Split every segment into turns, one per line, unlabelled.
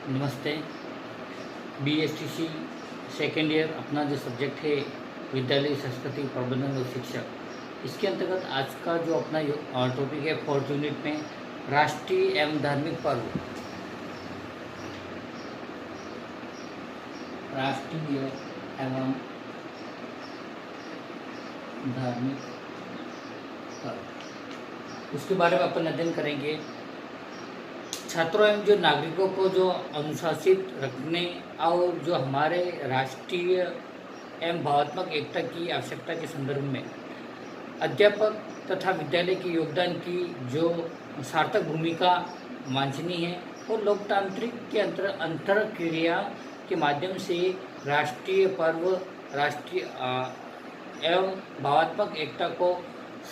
नमस्ते। BSTC second year अपना जो सब्जेक्ट है विद्यालय संस्कृति प्रबंधन और शिक्षा, इसके अंतर्गत आज का जो अपना टॉपिक है फोर्थ यूनिट में राष्ट्रीय एवं धार्मिक पर्व। राष्ट्रीय एवं धार्मिक पर्व, उसके बारे में अपन अध्ययन करेंगे। छात्रों एवं जो नागरिकों को जो अनुशासित रखने और जो हमारे राष्ट्रीय एवं भावात्मक एकता की आवश्यकता के संदर्भ में अध्यापक तथा विद्यालय के योगदान की जो सार्थक भूमिका वांछनीय है और लोकतांत्रिक के अंतर क्रिया के माध्यम से राष्ट्रीय पर्व राष्ट्रीय एवं भावात्मक एकता को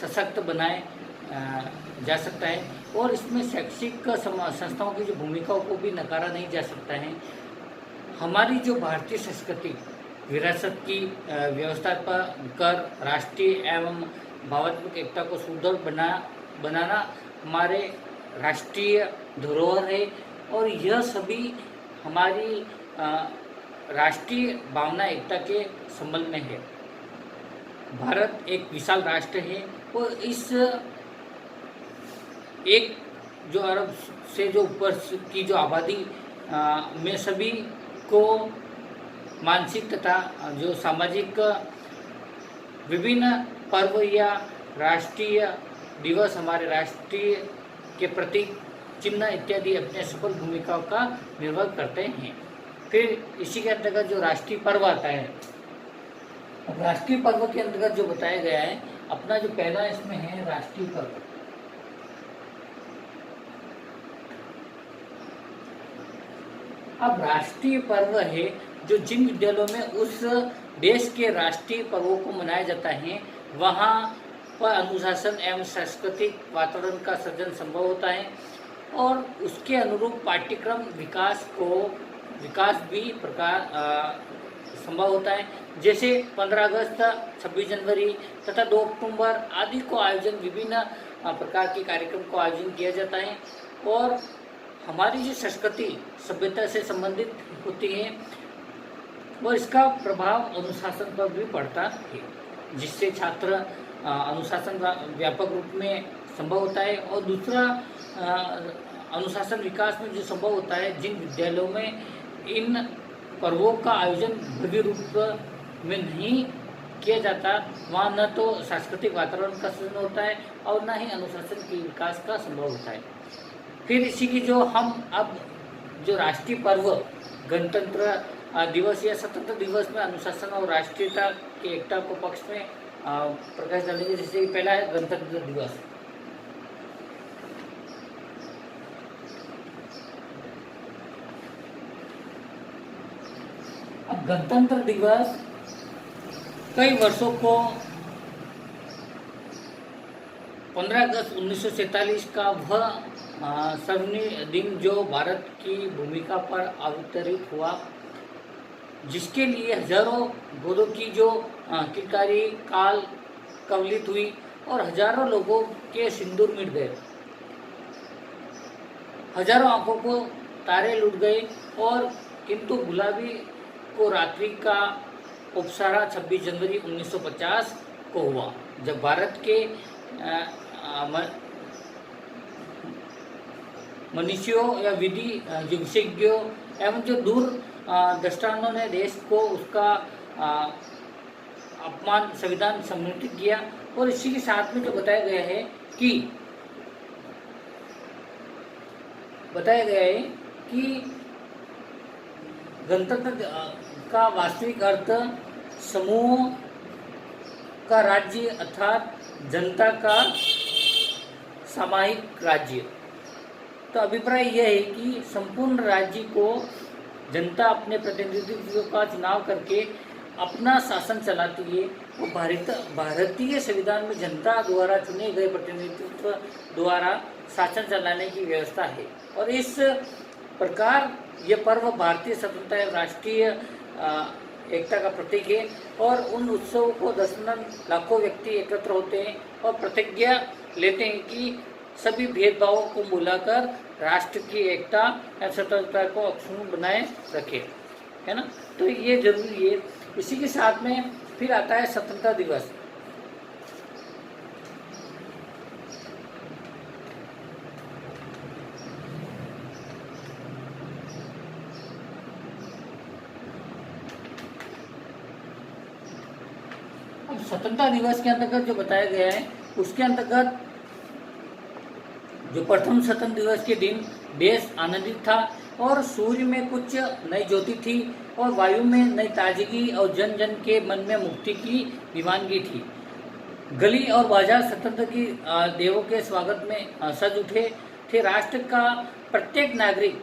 सशक्त बनाए जा सकता है और इसमें शैक्षिक संस्थाओं की जो भूमिकाओं को भी नकारा नहीं जा सकता है। हमारी जो भारतीय संस्कृति विरासत की व्यवस्था कर राष्ट्रीय एवं भावात्मक एकता को सुदृढ़ बनाना हमारे राष्ट्रीय धरोहर है और यह सभी हमारी राष्ट्रीय भावना एकता के संबंध में है। भारत एक विशाल राष्ट्र है और इस एक जो अरब से जो ऊपर की जो आबादी में सभी को मानसिक तथा जो सामाजिक विभिन्न पर्व या राष्ट्रीय दिवस हमारे राष्ट्रीय के प्रतीक चिन्ह इत्यादि अपने सफल भूमिकाओं का निर्वाह करते हैं। फिर इसी के अंतर्गत जो राष्ट्रीय पर्व आता है, राष्ट्रीय पर्व के अंतर्गत जो बताया गया है अपना जो पहला इसमें है राष्ट्रीय पर्व। अब राष्ट्रीय पर्व है जो जिन विद्यालयों में उस देश के राष्ट्रीय पर्वों को मनाया जाता है वहाँ पर अनुशासन एवं सांस्कृतिक वातावरण का सृजन संभव होता है और उसके अनुरूप पाठ्यक्रम विकास भी प्रकार संभव होता है। जैसे 15 अगस्त 26 जनवरी तथा 2 अक्टूबर आदि को आयोजन विभिन्न प्रकार के कार्यक्रम को आयोजन किया जाता है और हमारी जो संस्कृति सभ्यता से संबंधित होती है और इसका प्रभाव अनुशासन पर भी पड़ता है, जिससे छात्र अनुशासन व्यापक रूप में संभव होता है। और दूसरा अनुशासन विकास में जो संभव होता है जिन विद्यालयों में इन पर्वों का आयोजन भव्य रूप में नहीं किया जाता वहाँ न तो सांस्कृतिक वातावरण का सृजन होता है और न ही अनुशासन के विकास का संभव होता है। फिर इसी की जो हम अब जो राष्ट्रीय पर्व गणतंत्र दिवस या स्वतंत्र दिवस में अनुशासन और राष्ट्रीयता की एकता को पक्ष में प्रकाश डालेंगे। जैसे पहला है गणतंत्र दिवस। अब गणतंत्र दिवस कई वर्षों को 15 अगस्त 1947 का वह स्वर्णिम दिन जो भारत की भूमिका पर अवतरित हुआ, जिसके लिए हजारों घोड़ों की जो किलकारी काल कवलित हुई और हजारों लोगों के सिंदूर मिट गए, हजारों आंखों को तारे लुट गए और किंतु गुलाबी को रात्रि का उपसारा 26 जनवरी 1950 को हुआ, जब भारत के मनुष्यों या विधि जो विशेषज्ञों एवं जो दूर दृष्टांतों ने देश को उसका अपमान संविधान सम्मिलित किया। और इसी के साथ में जो बताया गया है कि गणतंत्र का वास्तविक अर्थ समूह का राज्य अर्थात जनता का सामायिक राज्य। तो अभिप्राय यह है कि संपूर्ण राज्य को जनता अपने प्रतिनिधित्व का चुनाव करके अपना शासन चलाती है। वो भारतीय संविधान में जनता द्वारा चुने गए प्रतिनिधित्व द्वारा शासन चलाने की व्यवस्था है और इस प्रकार ये पर्व भारतीय स्वतंत्रता एवं राष्ट्रीय एकता का प्रतीक है और उन उत्सवों को दर्शन लाखों व्यक्ति एकत्र होते हैं और प्रतिज्ञा लेते हैं कि सभी भेदभावों को भुलाकर राष्ट्र की एकता एवं स्वतंत्रता को अक्षुण्ण बनाए रखे, है ना। तो ये जरूरी है। इसी के साथ में फिर आता है स्वतंत्रता दिवस। अब स्वतंत्रता दिवस के अंतर्गत जो बताया गया है, उसके अंतर्गत जो प्रथम स्वतंत्रता दिवस के दिन देश आनंदित था और सूर्य में कुछ नई ज्योति थी और वायु में नई ताजगी और जन जन के मन में मुक्ति की दीवानगी थी। गली और बाजार स्वतंत्र की देवों के स्वागत में सज उठे थे। राष्ट्र का प्रत्येक नागरिक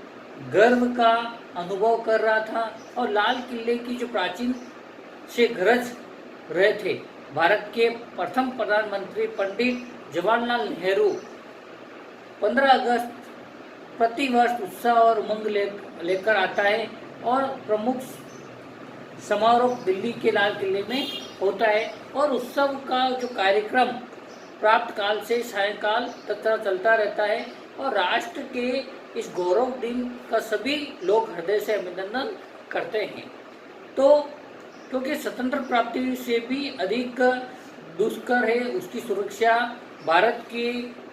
गर्व का अनुभव कर रहा था और लाल किले की जो प्राचीन से गरज रहे थे। भारत के प्रथम प्रधानमंत्री पंडित जवाहरलाल नेहरू 15 अगस्त प्रति वर्ष उत्साह और उमंग लेकर आता है और प्रमुख समारोह दिल्ली के लाल किले में होता है और उत्सव का जो कार्यक्रम प्राप्त काल से सायंकाल तक चलता रहता है और राष्ट्र के इस गौरव दिन का सभी लोग हृदय से अभिनंदन करते हैं। तो क्योंकि स्वतंत्र प्राप्ति से भी अधिक दुष्कर है उसकी सुरक्षा, भारत की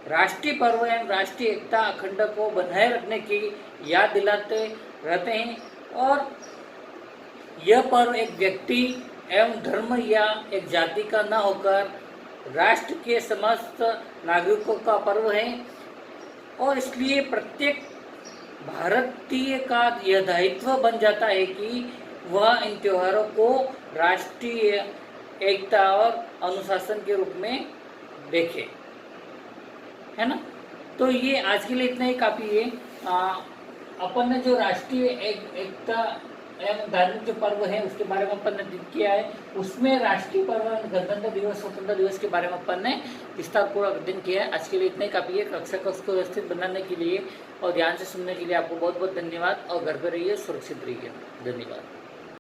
राष्ट्रीय पर्व एवं राष्ट्रीय एकता अखंड को बनाए रखने की याद दिलाते रहते हैं और यह पर्व एक व्यक्ति एवं धर्म या एक जाति का न होकर राष्ट्र के समस्त नागरिकों का पर्व है और इसलिए प्रत्येक भारतीय का यह दायित्व बन जाता है कि वह इन त्योहारों को राष्ट्रीय एकता और अनुशासन के रूप में देखे, है ना। तो ये आज के लिए इतना ही काफ़ी है। अपन ने जो राष्ट्रीय एकता एवं धार्मिक जो पर्व है उसके बारे में अपन ने किया है, उसमें राष्ट्रीय पर्व गणतंत्र दिवस स्वतंत्रता दिवस के बारे में अपन ने विस्तारपूर्वक अध्ययन किया है। आज के लिए इतना ही काफ़ी है। कक्षा को व्यवस्थित बनाने के लिए और ध्यान से सुनने के लिए आपको बहुत बहुत धन्यवाद और घर पर रहिए, सुरक्षित रहिए। धन्यवाद।